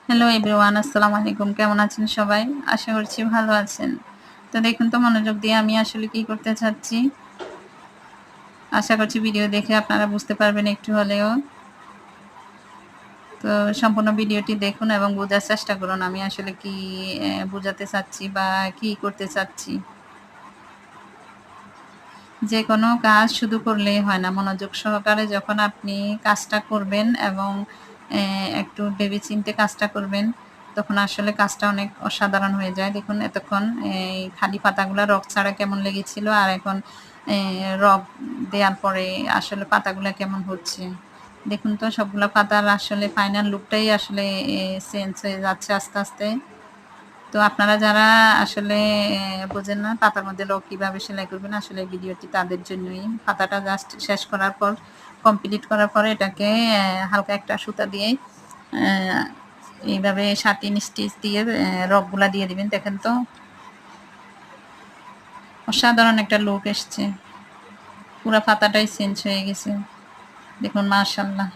Hello everyone, আসসালামু আলাইকুম। কেমন আছেন সবাই? আশা করছি ভালো আছেন। তো দেখুন তো মনোযোগ দিয়ে আমি আসলে কি করতে চাচ্ছি। আশা করছি ভিডিও দেখে আপনারা বুঝতে পারবেন একটু হলেও। তো সম্পূর্ণ ভিডিওটি দেখুন এবং বোঝার চেষ্টা করুন আমি আসলে কি বোঝাতে চাচ্ছি বা কি করতে চাচ্ছি। যেকোনো কাজ শুধু করলেই হয় না। মনোযোগ সহকারে যখন আপনি কাজটা করবেন এবং একটু ভেবেচিন্তে কাজটা করবেন, তখন আসলে কাজটা অনেক অসাধারণ হয়ে যায়। দেখুন এতক্ষণ এই খালি পাতাগুলা রগ ছাড়া কেমন লেগেছিল, আর এখন রগ দেয়ার পরে আসলে পাতাগুলা কেমন হচ্ছে। দেখুন তো সবগুলা পাতার আসলে ফাইনাল লুকটাই আসলে চেঞ্জ হয়ে যাচ্ছে আস্তে, আস্তে। তো আপনারা যারা আসলে বোঝেন না পাতার মধ্যে রং কিভাবে সেলাই করবেন, আসলে ভিডিওটি তাদের জন্যই। পাতাটা জাস্ট শেষ করার পর, কমপ্লিট করার পরে এটাকে হালকা একটা সুতা দিয়ে এইভাবে 7 স্টিচ দিয়ে রগগুলা দিয়ে দিবেন। দেখেন তো অসাধারণ একটা লুক এসছে। পুরা পাতাটাই চেঞ্জ হয়ে গেছে। দেখুন মাশাআল্লাহ।